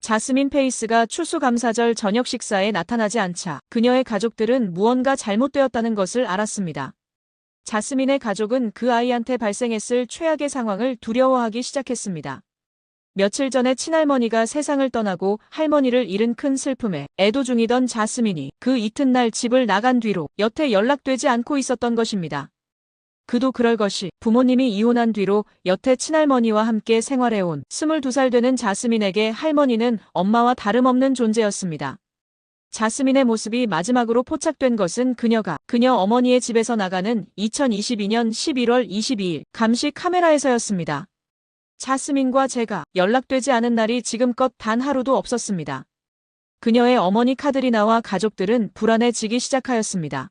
자스민 페이스가 추수감사절 저녁 식사에 나타나지 않자 그녀의 가족들은 무언가 잘못되었다는 것을 알았습니다. 자스민의 가족은 그 아이한테 발생했을 최악의 상황을 두려워하기 시작했습니다. 며칠 전에 친할머니가 세상을 떠나고 할머니를 잃은 큰 슬픔에 애도 중이던 자스민이 그 이튿날 집을 나간 뒤로 여태 연락되지 않고 있었던 것입니다. 그도 그럴 것이 부모님이 이혼한 뒤로 여태 친할머니와 함께 생활해온 22살 되는 자스민에게 할머니는 엄마와 다름없는 존재였습니다. 자스민의 모습이 마지막으로 포착된 것은 그녀 어머니의 집에서 나가는 2022년 11월 22일 감시 카메라에서였습니다. 자스민과 제가 연락되지 않은 날이 지금껏 단 하루도 없었습니다. 그녀의 어머니 카드리나와 가족들은 불안해지기 시작하였습니다.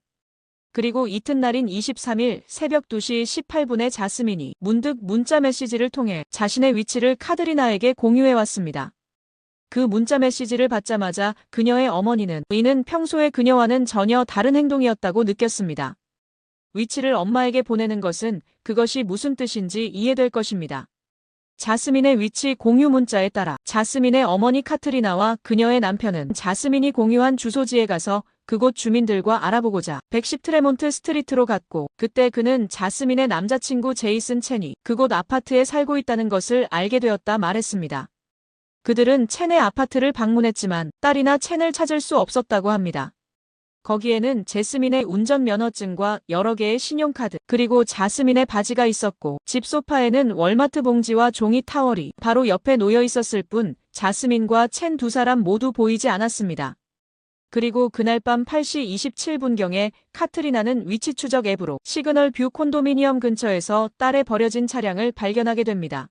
그리고 이튿날인 23일 새벽 2시 18분에 자스민이 문득 문자 메시지를 통해 자신의 위치를 카드리나에게 공유해왔습니다. 그 문자 메시지를 받자마자 그녀의 어머니는 이는 평소에 그녀와는 전혀 다른 행동이었다고 느꼈습니다. 위치를 엄마에게 보내는 것은 그것이 무슨 뜻인지 이해될 것입니다. 자스민의 위치 공유 문자에 따라 자스민의 어머니 카트리나와 그녀의 남편은 자스민이 공유한 주소지에 가서 그곳 주민들과 알아보고자 110 트레몬트 스트리트로 갔고 그때 그는 자스민의 남자친구 제이슨 첸이 그곳 아파트에 살고 있다는 것을 알게 되었다 말했습니다. 그들은 첸의 아파트를 방문했지만 딸이나 첸을 찾을 수 없었다고 합니다. 거기에는 제스민의 운전면허증과 여러 개의 신용카드, 그리고 자스민의 바지가 있었고 집 소파에는 월마트 봉지와 종이 타월이 바로 옆에 놓여 있었을 뿐 자스민과 첸 두 사람 모두 보이지 않았습니다. 그리고 그날 밤 8시 27분경에 카트리나는 위치 추적 앱으로 시그널 뷰 콘도미니엄 근처에서 딸의 버려진 차량을 발견하게 됩니다.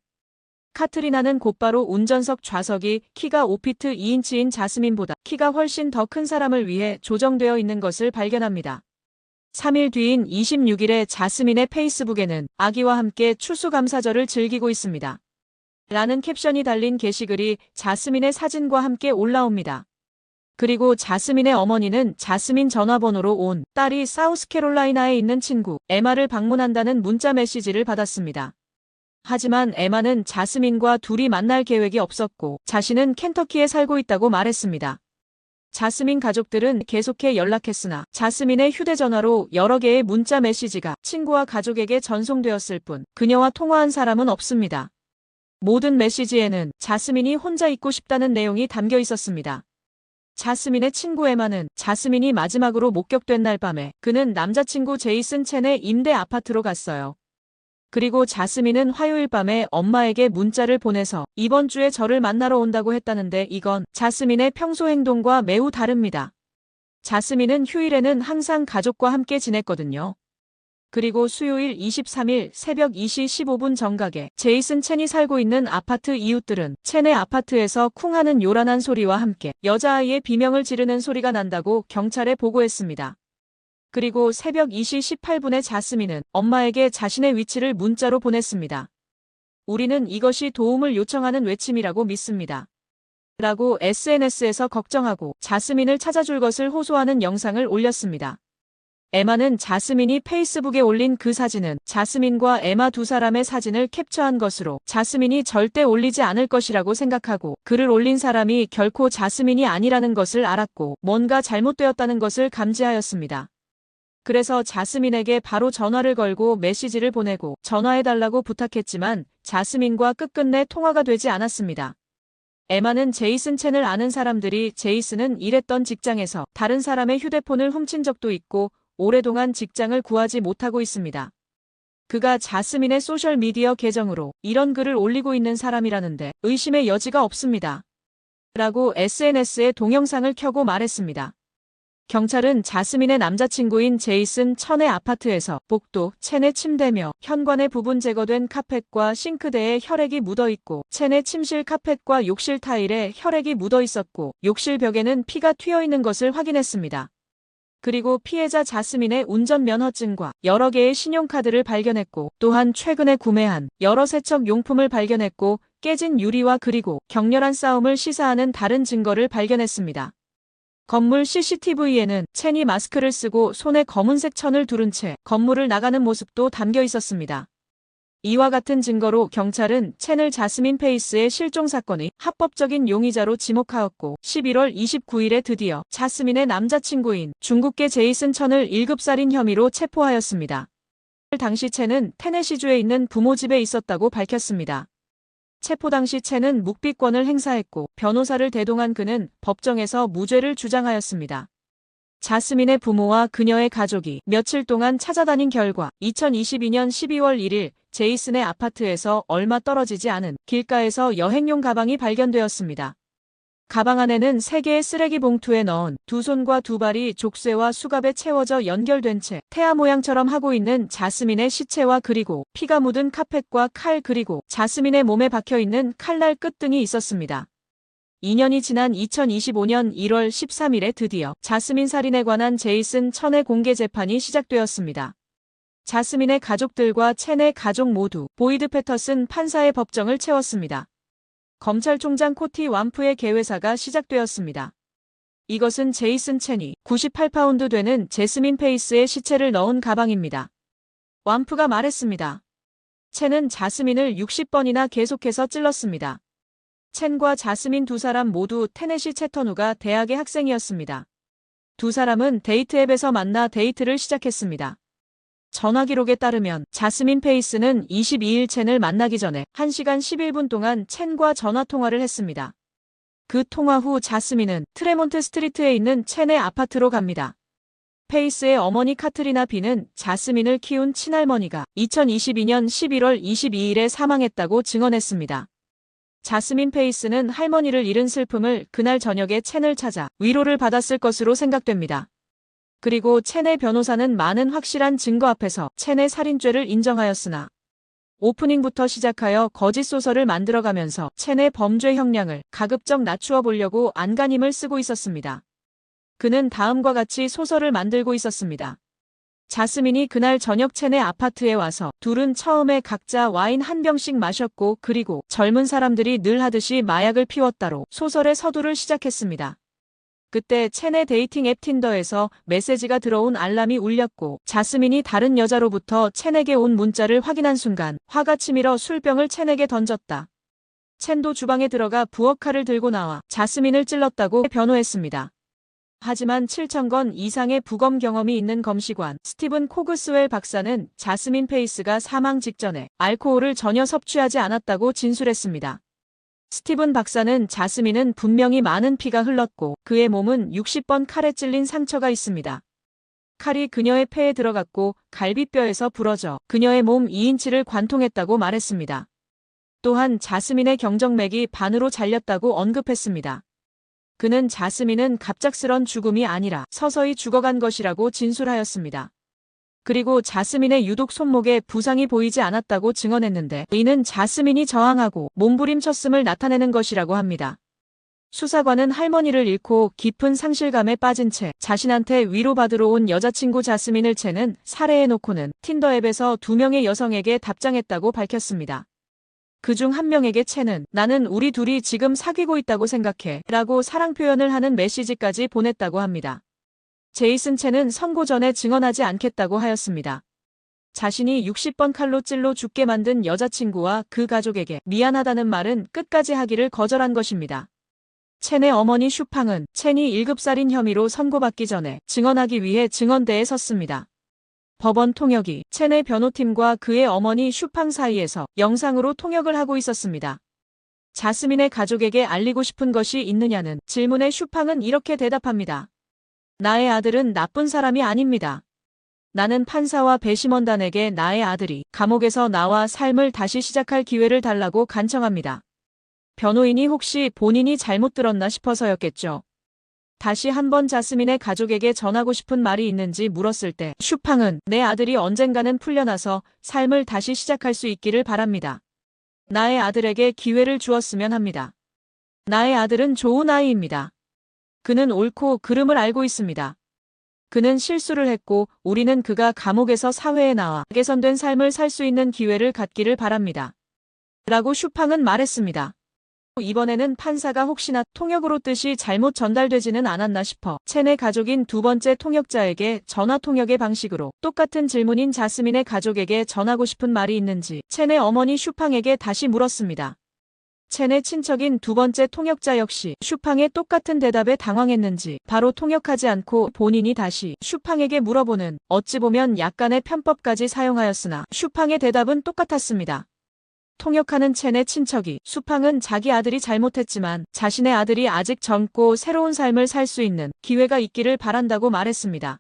카트리나는 곧바로 운전석 좌석이 키가 5피트 2인치인 자스민보다 키가 훨씬 더 큰 사람을 위해 조정되어 있는 것을 발견합니다. 3일 뒤인 26일에 자스민의 페이스북에는 아기와 함께 추수감사절을 즐기고 있습니다. 라는 캡션이 달린 게시글이 자스민의 사진과 함께 올라옵니다. 그리고 자스민의 어머니는 자스민 전화번호로 온 딸이 사우스캐롤라이나에 있는 친구 에마를 방문한다는 문자 메시지를 받았습니다. 하지만 에마는 자스민과 둘이 만날 계획이 없었고 자신은 켄터키에 살고 있다고 말했습니다. 자스민 가족들은 계속해 연락했으나 자스민의 휴대전화로 여러 개의 문자 메시지가 친구와 가족에게 전송되었을 뿐 그녀와 통화한 사람은 없습니다. 모든 메시지에는 자스민이 혼자 있고 싶다는 내용이 담겨 있었습니다. 자스민의 친구 에마는 자스민이 마지막으로 목격된 날 밤에 그는 남자친구 제이슨 첸의 임대 아파트로 갔어요. 그리고 자스민은 화요일 밤에 엄마에게 문자를 보내서 이번 주에 저를 만나러 온다고 했다는데 이건 자스민의 평소 행동과 매우 다릅니다. 자스민은 휴일에는 항상 가족과 함께 지냈거든요. 그리고 수요일 23일 새벽 2시 15분 정각에 제이슨 첸이 살고 있는 아파트 이웃들은 첸의 아파트에서 쿵 하는 요란한 소리와 함께 여자아이의 비명을 지르는 소리가 난다고 경찰에 보고했습니다. 그리고 새벽 2시 18분에 자스민은 엄마에게 자신의 위치를 문자로 보냈습니다. 우리는 이것이 도움을 요청하는 외침이라고 믿습니다. 라고 SNS에서 걱정하고 자스민을 찾아줄 것을 호소하는 영상을 올렸습니다. 에마는 자스민이 페이스북에 올린 그 사진은 자스민과 에마 두 사람의 사진을 캡처한 것으로 자스민이 절대 올리지 않을 것이라고 생각하고 글을 올린 사람이 결코 자스민이 아니라는 것을 알았고 뭔가 잘못되었다는 것을 감지하였습니다. 그래서 자스민에게 바로 전화를 걸고 메시지를 보내고 전화해달라고 부탁했지만 자스민과 끝끝내 통화가 되지 않았습니다. 에마는 제이슨 첸을 아는 사람들이 제이슨은 일했던 직장에서 다른 사람의 휴대폰을 훔친 적도 있고 오랫동안 직장을 구하지 못하고 있습니다. 그가 자스민의 소셜미디어 계정으로 이런 글을 올리고 있는 사람이라는데 의심의 여지가 없습니다. 라고 SNS에 동영상을 켜고 말했습니다. 경찰은 자스민의 남자친구인 제이슨 천의 아파트에서 복도, 첸의 침대며 현관의 부분 제거된 카펫과 싱크대에 혈액이 묻어있고 첸의 침실 카펫과 욕실 타일에 혈액이 묻어있었고 욕실 벽에는 피가 튀어있는 것을 확인했습니다. 그리고 피해자 자스민의 운전면허증과 여러 개의 신용카드를 발견했고 또한 최근에 구매한 여러 세척 용품을 발견했고 깨진 유리와 그리고 격렬한 싸움을 시사하는 다른 증거를 발견했습니다. 건물 CCTV에는 첸이 마스크를 쓰고 손에 검은색 천을 두른 채 건물을 나가는 모습도 담겨 있었습니다. 이와 같은 증거로 경찰은 첸을 자스민 페이스의 실종 사건의 합법적인 용의자로 지목하였고 11월 29일에 드디어 자스민의 남자친구인 중국계 제이슨 천을 1급 살인 혐의로 체포하였습니다. 당시 첸은 테네시주에 있는 부모 집에 있었다고 밝혔습니다. 체포 당시 첸은 묵비권을 행사했고 변호사를 대동한 그는 법정에서 무죄를 주장하였습니다. 자스민의 부모와 그녀의 가족이 며칠 동안 찾아다닌 결과 2022년 12월 1일 제이슨의 아파트에서 얼마 떨어지지 않은 길가에서 여행용 가방이 발견되었습니다. 가방 안에는 3개의 쓰레기 봉투에 넣은 두 손과 두 발이 족쇄와 수갑에 채워져 연결된 채 태아 모양처럼 하고 있는 자스민의 시체와 그리고 피가 묻은 카펫과 칼 그리고 자스민의 몸에 박혀있는 칼날 끝 등이 있었습니다. 2년이 지난 2025년 1월 13일에 드디어 자스민 살인에 관한 제이슨 천의 공개 재판이 시작되었습니다. 자스민의 가족들과 첸의 가족 모두 보이드 패터슨 판사의 법정을 채웠습니다. 검찰총장 코티 완프의 개회사가 시작되었습니다. 이것은 제이슨 첸이 98파운드 되는 제스민 페이스의 시체를 넣은 가방입니다. 완프가 말했습니다. 첸은 자스민을 60번이나 계속해서 찔렀습니다. 첸과 자스민 두 사람 모두 테네시 채터누가 대학의 학생이었습니다. 두 사람은 데이트 앱에서 만나 데이트를 시작했습니다. 전화 기록에 따르면 자스민 페이스는 22일 첸을 만나기 전에 1시간 11분 동안 첸과 전화 통화를 했습니다. 그 통화 후 자스민은 트레몬트 스트리트에 있는 첸의 아파트로 갑니다. 페이스의 어머니 카트리나 비는 자스민을 키운 친할머니가 2022년 11월 22일에 사망했다고 증언했습니다. 자스민 페이스는 할머니를 잃은 슬픔을 그날 저녁에 첸을 찾아 위로를 받았을 것으로 생각됩니다. 그리고 첸의 변호사는 많은 확실한 증거 앞에서 첸의 살인죄를 인정하였으나 오프닝부터 시작하여 거짓 소설을 만들어가면서 첸의 범죄 형량을 가급적 낮추어 보려고 안간힘을 쓰고 있었습니다. 그는 다음과 같이 소설을 만들고 있었습니다. 자스민이 그날 저녁 첸의 아파트에 와서 둘은 처음에 각자 와인 한 병씩 마셨고 그리고 젊은 사람들이 늘 하듯이 마약을 피웠다로 소설의 서두를 시작했습니다. 그때 첸의 데이팅 앱 틴더에서 메시지가 들어온 알람이 울렸고 자스민이 다른 여자로부터 첸에게 온 문자를 확인한 순간 화가 치밀어 술병을 첸에게 던졌다. 첸도 주방에 들어가 부엌칼을 들고 나와 자스민을 찔렀다고 변호했습니다. 하지만 7,000건 이상의 부검 경험이 있는 검시관 스티븐 코그스웰 박사는 자스민 페이스가 사망 직전에 알코올을 전혀 섭취하지 않았다고 진술했습니다. 스티븐 박사는 자스민은 분명히 많은 피가 흘렀고 그의 몸은 60번 칼에 찔린 상처가 있습니다. 칼이 그녀의 폐에 들어갔고 갈비뼈에서 부러져 그녀의 몸 2인치를 관통했다고 말했습니다. 또한 자스민의 경정맥이 반으로 잘렸다고 언급했습니다. 그는 자스민은 갑작스런 죽음이 아니라 서서히 죽어간 것이라고 진술하였습니다. 그리고 자스민의 유독 손목에 부상이 보이지 않았다고 증언했는데 이는 자스민이 저항하고 몸부림쳤음을 나타내는 것이라고 합니다. 수사관은 할머니를 잃고 깊은 상실감에 빠진 채 자신한테 위로받으러 온 여자친구 자스민을 첸은 살해해놓고는 틴더 앱에서 2명의 여성에게 답장했다고 밝혔습니다. 그중 한 명에게 첸은 나는 우리 둘이 지금 사귀고 있다고 생각해 라고 사랑 표현을 하는 메시지까지 보냈다고 합니다. 제이슨 첸은 선고 전에 증언하지 않겠다고 하였습니다. 자신이 60번 칼로 찔러 죽게 만든 여자친구와 그 가족에게 미안하다는 말은 끝까지 하기를 거절한 것입니다. 첸의 어머니 슈팡은 첸이 1급 살인 혐의로 선고받기 전에 증언하기 위해 증언대에 섰습니다. 법원 통역이 첸의 변호팀과 그의 어머니 슈팡 사이에서 영상으로 통역을 하고 있었습니다. 자스민의 가족에게 알리고 싶은 것이 있느냐는 질문에 슈팡은 이렇게 대답합니다. 나의 아들은 나쁜 사람이 아닙니다. 나는 판사와 배심원단에게 나의 아들이 감옥에서 나와 삶을 다시 시작할 기회를 달라고 간청합니다. 변호인이 혹시 본인이 잘못 들었나 싶어서였겠죠. 다시 한번 자스민의 가족에게 전하고 싶은 말이 있는지 물었을 때 슈팡은 내 아들이 언젠가는 풀려나서 삶을 다시 시작할 수 있기를 바랍니다. 나의 아들에게 기회를 주었으면 합니다. 나의 아들은 좋은 아이입니다. 그는 옳고 그름을 알고 있습니다. 그는 실수를 했고 우리는 그가 감옥에서 사회에 나와 개선된 삶을 살 수 있는 기회를 갖기를 바랍니다. 라고 슈팡은 말했습니다. 이번에는 판사가 혹시나 통역으로 뜻이 잘못 전달되지는 않았나 싶어 첸의 가족인 두 번째 통역자에게 전화 통역의 방식으로 똑같은 질문인 자스민의 가족에게 전하고 싶은 말이 있는지 첸의 어머니 슈팡에게 다시 물었습니다. 첸의 친척인 두 번째 통역자 역시 슈팡의 똑같은 대답에 당황했는지 바로 통역하지 않고 본인이 다시 슈팡에게 물어보는 어찌 보면 약간의 편법까지 사용하였으나 슈팡의 대답은 똑같았습니다. 통역하는 첸의 친척이 슈팡은 자기 아들이 잘못했지만 자신의 아들이 아직 젊고 새로운 삶을 살 수 있는 기회가 있기를 바란다고 말했습니다.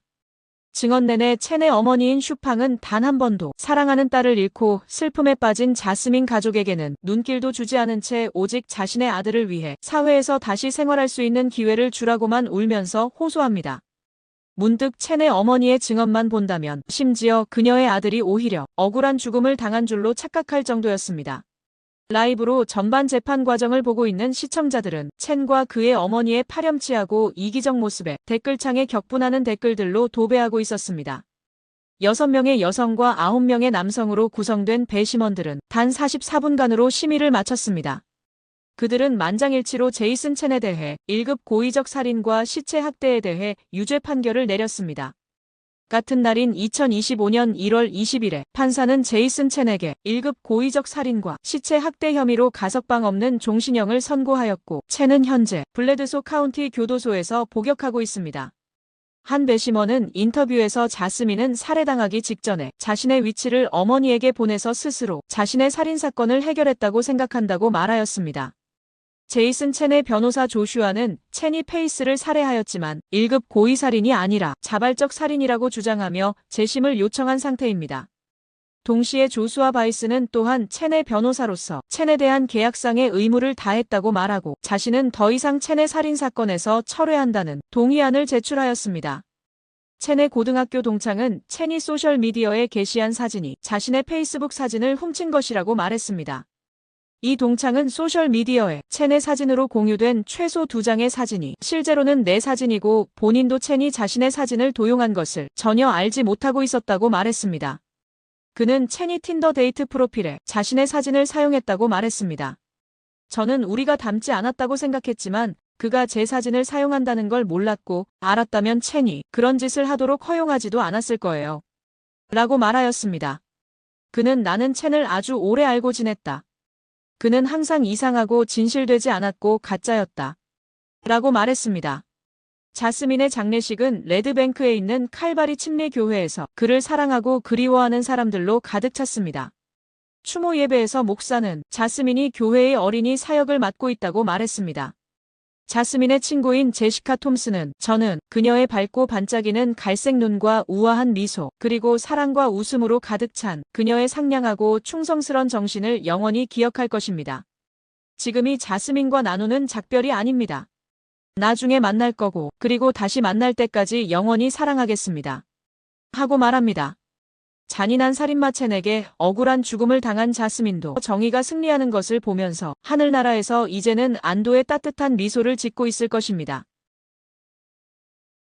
증언 내내 첸의 어머니인 슈팡은 단 한 번도 사랑하는 딸을 잃고 슬픔에 빠진 자스민 가족에게는 눈길도 주지 않은 채 오직 자신의 아들을 위해 사회에서 다시 생활할 수 있는 기회를 주라고만 울면서 호소합니다. 문득 첸의 어머니의 증언만 본다면 심지어 그녀의 아들이 오히려 억울한 죽음을 당한 줄로 착각할 정도였습니다. 라이브로 전반 재판 과정을 보고 있는 시청자들은 첸과 그의 어머니의 파렴치하고 이기적 모습에 댓글창에 격분하는 댓글들로 도배하고 있었습니다. 6명의 여성과 9명의 남성으로 구성된 배심원들은 단 44분간으로 심의를 마쳤습니다. 그들은 만장일치로 제이슨 첸에 대해 1급 고의적 살인과 시체 학대에 대해 유죄 판결을 내렸습니다. 같은 날인 2025년 1월 20일에 판사는 제이슨 첸에게 1급 고의적 살인과 시체 학대 혐의로 가석방 없는 종신형을 선고하였고 첸은 현재 블레드소 카운티 교도소에서 복역하고 있습니다. 한 배심원은 인터뷰에서 자스민은 살해당하기 직전에 자신의 위치를 어머니에게 보내서 스스로 자신의 살인사건을 해결했다고 생각한다고 말하였습니다. 제이슨 첸의 변호사 조슈아는 첸이 페이스를 살해하였지만 1급 고의살인이 아니라 자발적 살인이라고 주장하며 재심을 요청한 상태입니다. 동시에 조슈아 바이스는 또한 첸의 변호사로서 첸에 대한 계약상의 의무를 다했다고 말하고 자신은 더 이상 첸의 살인사건에서 철회한다는 동의안을 제출하였습니다. 첸의 고등학교 동창은 첸이 소셜미디어에 게시한 사진이 자신의 페이스북 사진을 훔친 것이라고 말했습니다. 이 동창은 소셜미디어에 첸의 사진으로 공유된 최소 2장의 사진이 실제로는 내 사진이고 본인도 첸이 자신의 사진을 도용한 것을 전혀 알지 못하고 있었다고 말했습니다. 그는 첸이 틴더 데이트 프로필에 자신의 사진을 사용했다고 말했습니다. 저는 우리가 닮지 않았다고 생각했지만 그가 제 사진을 사용한다는 걸 몰랐고 알았다면 첸이 그런 짓을 하도록 허용하지도 않았을 거예요. 라고 말하였습니다. 그는 나는 첸을 아주 오래 알고 지냈다. 그는 항상 이상하고 진실되지 않았고 가짜였다. 라고 말했습니다. 자스민의 장례식은 레드뱅크에 있는 칼바리 침례교회에서 그를 사랑하고 그리워하는 사람들로 가득 찼습니다. 추모 예배에서 목사는 자스민이 교회의 어린이 사역을 맡고 있다고 말했습니다. 자스민의 친구인 제시카 톰슨은 저는 그녀의 밝고 반짝이는 갈색 눈과 우아한 미소 그리고 사랑과 웃음으로 가득 찬 그녀의 상냥하고 충성스런 정신을 영원히 기억할 것입니다. 지금이 자스민과 나누는 작별이 아닙니다. 나중에 만날 거고 그리고 다시 만날 때까지 영원히 사랑하겠습니다. 하고 말합니다. 잔인한 살인마 첸에게 억울한 죽음을 당한 자스민도 정의가 승리하는 것을 보면서 하늘나라에서 이제는 안도의 따뜻한 미소를 짓고 있을 것입니다.